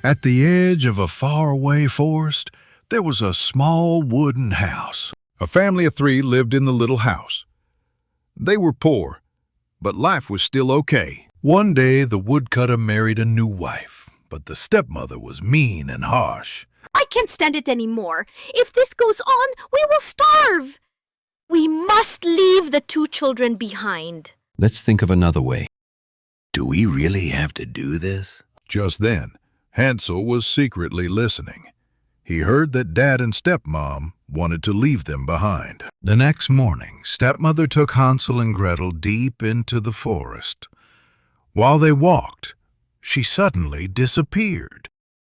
At the edge of a faraway forest, there was a small wooden house. A family of three lived in the little house. They were poor, but life was still okay. One day, the woodcutter married a new wife, but the stepmother was mean and harsh. I can't stand it anymore. If this goes on, we will starve. We must leave the two children behind. Let's think of another way. Do we really have to do this? Just then, Hansel was secretly listening. He heard that Dad and Stepmom wanted to leave them behind. The next morning, Stepmother took Hansel and Gretel deep into the forest. While they walked, she suddenly disappeared.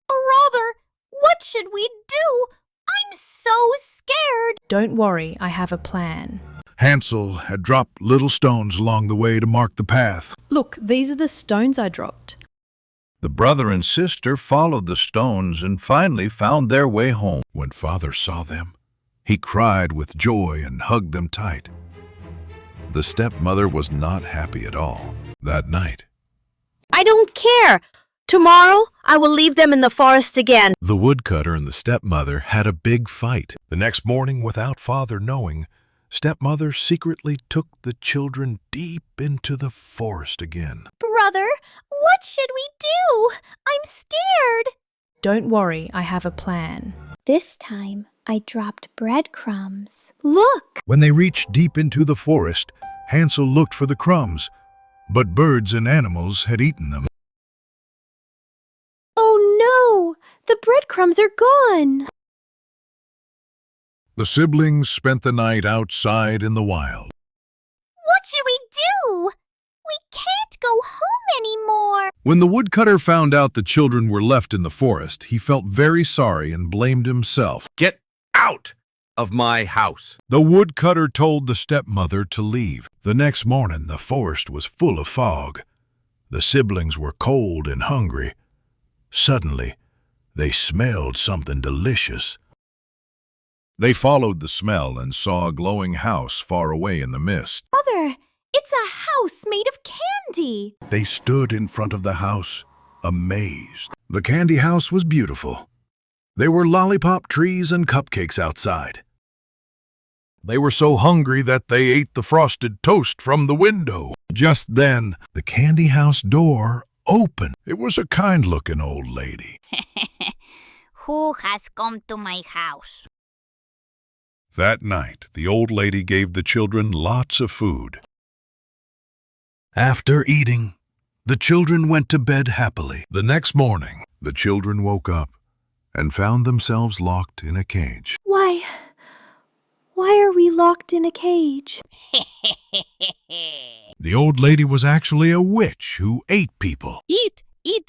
Brother, what should we do? I'm so scared. Don't worry, I have a plan. Hansel had dropped little stones along the way to mark the path. Look, these are the stones I dropped. The brother and sister followed the stones and finally found their way home. When Father saw them, he cried with joy and hugged them tight. The stepmother was not happy at all. That night, I don't care. Tomorrow, I will leave them in the forest again. the woodcutter and the stepmother had a big fight. The next morning, without Father knowing, Stepmother secretly took the children deep into the forest again. Brother, what should we do? I'm scared. Don't worry, I have a plan. This time, I dropped breadcrumbs. Look! When they reached deep into the forest, Hansel looked for the crumbs, but birds and animals had eaten them. Oh no! The breadcrumbs are gone! The siblings spent the night outside in the wild. What should we do? We can't go home anymore. When the woodcutter found out the children were left in the forest, he felt very sorry and blamed himself. Get out of my house. The woodcutter told the stepmother to leave. The next morning, the forest was full of fog. The siblings were cold and hungry. Suddenly, they smelled something delicious. They followed the smell and saw a glowing house far away in the mist. Mother, it's a house made of candy. They stood in front of the house, amazed. The candy house was beautiful. There were lollipop trees and cupcakes outside. They were so hungry that they ate the frosted toast from the window. Just then, the candy house door opened. It was a kind-looking old lady. Who has come to my house? That night, the old lady gave the children lots of food. After eating, the children went to bed happily. The next morning, the children woke up and found themselves locked in a cage. Why are we locked in a cage? The old lady was actually a witch who ate people. Eat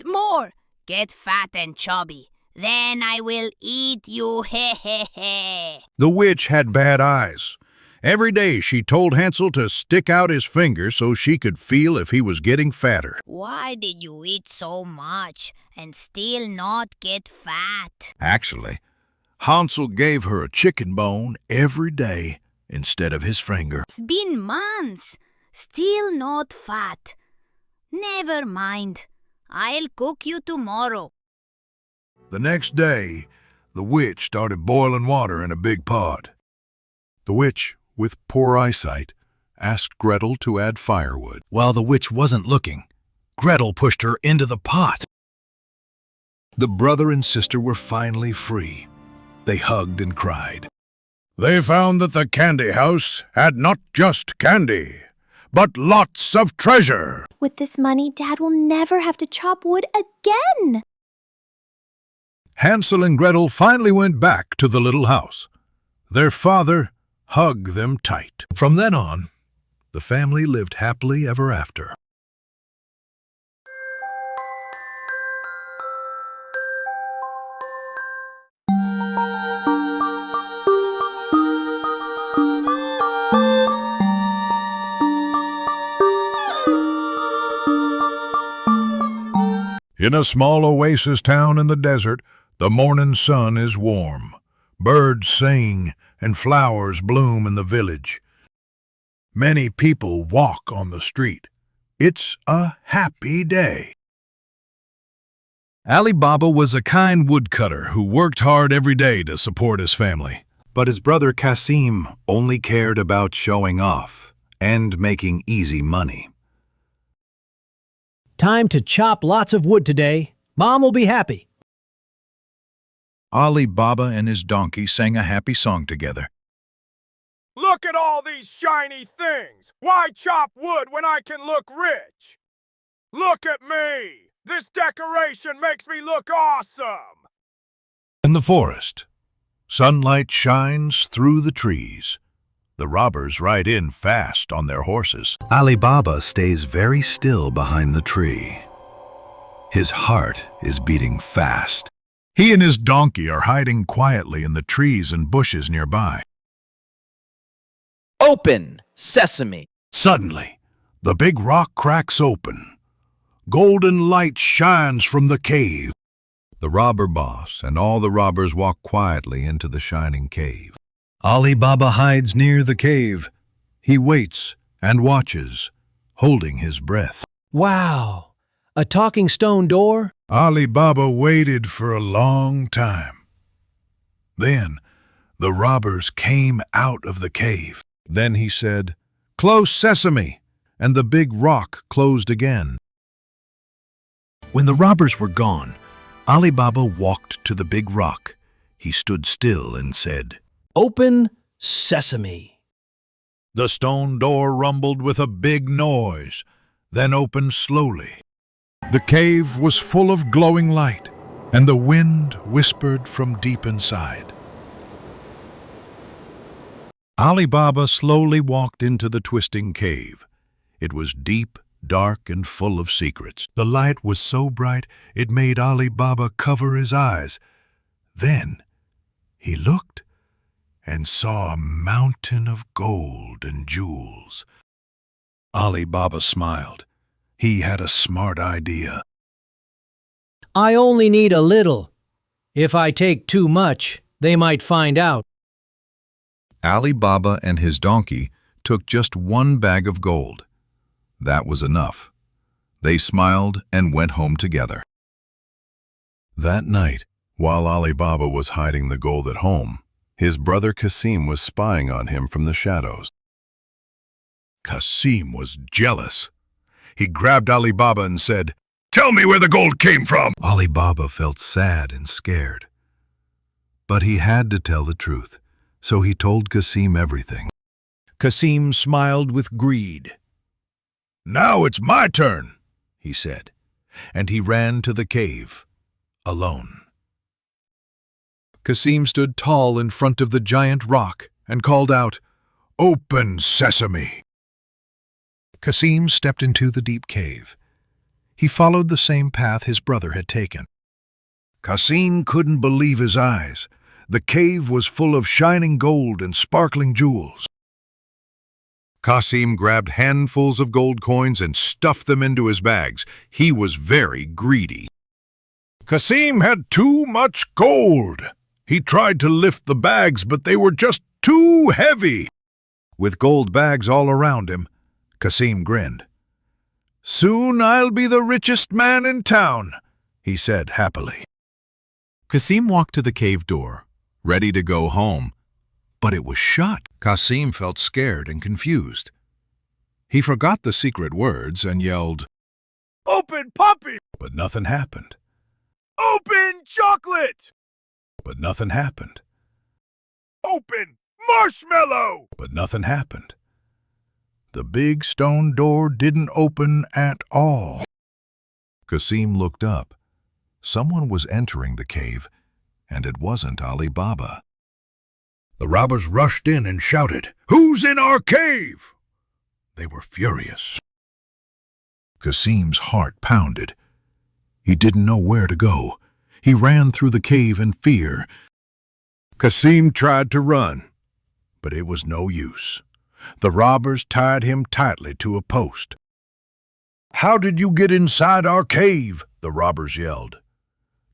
more. Get fat and chubby. Then I will eat you, The witch had bad eyes. Every day she told Hansel to stick out his finger so she could feel if he was getting fatter. Why did you eat so much and still not get fat? Actually, Hansel gave her a chicken bone every day instead of his finger. It's been months. Still not fat. Never mind. I'll cook you tomorrow. The next day, the witch started boiling water in a big pot. The witch, with poor eyesight, asked Gretel to add firewood. While the witch wasn't looking, Gretel pushed her into the pot. The brother and sister were finally free. They hugged and cried. They found that the candy house had not just candy, but lots of treasure. With this money, Dad will never have to chop wood again! Hansel and Gretel finally went back to the little house. Their father hugged them tight. From then on, the family lived happily ever after. In a small oasis town in the desert, the morning sun is warm. Birds sing and flowers bloom in the village. Many people walk on the street. It's a happy day. Alibaba was a kind woodcutter who worked hard every day to support his family. But his brother Casim only cared about showing off and making easy money. Time to chop lots of wood today. Mom will be happy. Alibaba and his donkey sang a happy song together. Look at all these shiny things! Why chop wood when I can look rich? Look at me! This decoration makes me look awesome! In the forest, sunlight shines through the trees. The robbers ride in fast on their horses. Alibaba stays very still behind the tree. His heart is beating fast. He and his donkey are hiding quietly in the trees and bushes nearby. Open, Sesame. Suddenly, the big rock cracks open. Golden light shines from the cave. The robber boss and all the robbers walk quietly into the shining cave. Alibaba hides near the cave. He waits and watches, holding his breath. Wow! A talking stone door? Alibaba waited for a long time. Then the robbers came out of the cave. Then he said, "Close, Sesame," and the big rock closed again. When the robbers were gone, Alibaba walked to the big rock. He stood still and said, Open, Sesame. The stone door rumbled with a big noise, then opened slowly. The cave was full of glowing light, and the wind whispered from deep inside. Alibaba slowly walked into the twisting cave. It was deep, dark, and full of secrets. The light was so bright it made Alibaba cover his eyes. Then he looked and saw a mountain of gold and jewels. Alibaba smiled. He had a smart idea. I only need a little. If I take too much, they might find out. Alibaba and his donkey took just one bag of gold. That was enough. They smiled and went home together. That night, while Alibaba was hiding the gold at home, his brother Casim was spying on him from the shadows. Casim was jealous. He grabbed Alibaba and said, "Tell me where the gold came from!" Alibaba felt sad and scared. But he had to tell the truth, so he told Casim everything. Casim smiled with greed. "Now it's my turn," he said, and he ran to the cave, alone. Casim stood tall in front of the giant rock and called out, "Open, Sesame!" Casim stepped into the deep cave. He followed the same path his brother had taken. Casim couldn't believe his eyes. The cave was full of shining gold and sparkling jewels. Casim grabbed handfuls of gold coins and stuffed them into his bags. He was very greedy. Casim had too much gold. He tried to lift the bags, but they were just too heavy. With gold bags all around him, Casim grinned. "Soon I'll be the richest man in town," he said happily. Casim walked to the cave door, ready to go home, but it was shut. Casim felt scared and confused. He forgot the secret words and yelled, Open puppy! but nothing happened. Open chocolate! But nothing happened. Open marshmallow! But nothing happened. The big stone door didn't open at all. Casim looked up. Someone was entering the cave, and it wasn't Alibaba. The robbers rushed in and shouted, "Who's in our cave?" They were furious. Casim's heart pounded. He didn't know where to go. He ran through the cave in fear. Casim tried to run, but it was no use. The robbers tied him tightly to a post. "How did you get inside our cave?" the robbers yelled.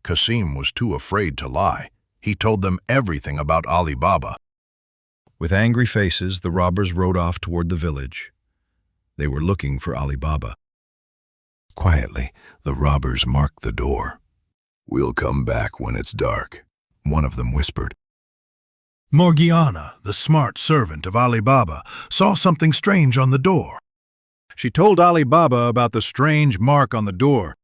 Casim was too afraid to lie. He told them everything about Alibaba. With angry faces, the robbers rode off toward the village. They were looking for Alibaba. Quietly, the robbers marked the door. We'll come back when it's dark, one of them whispered. Morgana, the smart servant of Alibaba, saw something strange on the door. She told Alibaba about the strange mark on the door.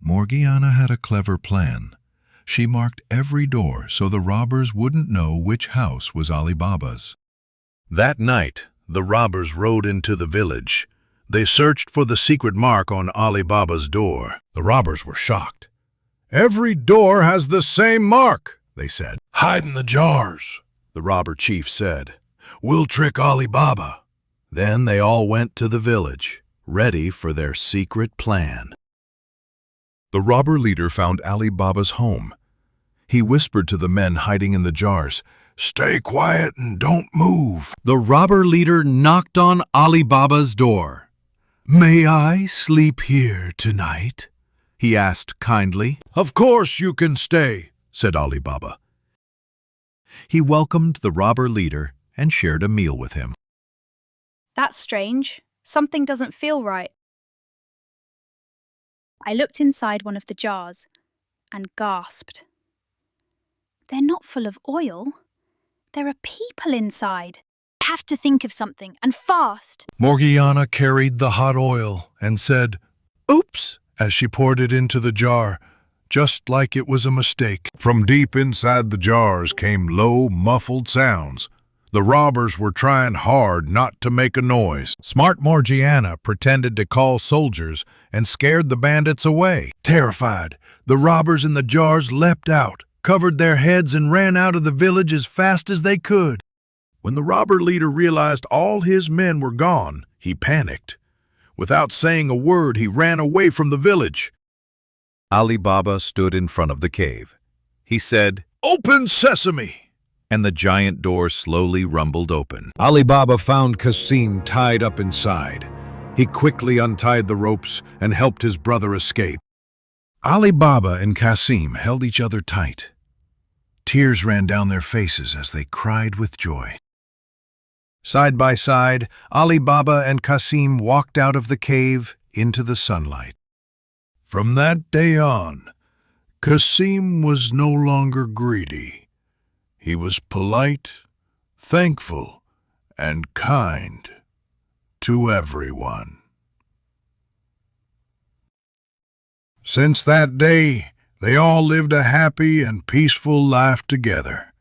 Morgiana had a clever plan. She marked every door so the robbers wouldn't know which house was Alibaba's. That night, the robbers rode into the village. They searched for the secret mark on Alibaba's door. The robbers were shocked. "Every door has the same mark," they said. Hide in the jars, The robber chief said. "We'll trick Alibaba." Then they all went to the village, ready for their secret plan. The robber leader found Alibaba's home. He whispered to the men hiding in the jars, "Stay quiet and don't move." The robber leader knocked on Alibaba's door. "May I sleep here tonight?" he asked kindly. "Of course you can stay," said Alibaba. He welcomed the robber leader and shared a meal with him. That's strange. Something doesn't feel right. I looked inside one of the jars and gasped. They're not full of oil. There are people inside. I have to think of something, and fast. Morgiana carried the hot oil and said, "Oops," as she poured it into the jar, just like it was a mistake. From deep inside the jars came low, muffled sounds. The robbers were trying hard not to make a noise. Smart Morgiana pretended to call soldiers and scared the bandits away. Terrified, the robbers in the jars leapt out, covered their heads, and ran out of the village as fast as they could. When the robber leader realized all his men were gone, he panicked. Without saying a word, he ran away from the village. Alibaba stood in front of the cave. He said, "Open, Sesame!" And the giant door slowly rumbled open. Alibaba found Casim tied up inside. He quickly untied the ropes and helped his brother escape. Alibaba and Casim held each other tight. Tears ran down their faces as they cried with joy. Side by side, Alibaba and Casim walked out of the cave into the sunlight. From that day on, Casim was no longer greedy. He was polite, thankful, and kind to everyone. Since that day, they all lived a happy and peaceful life together.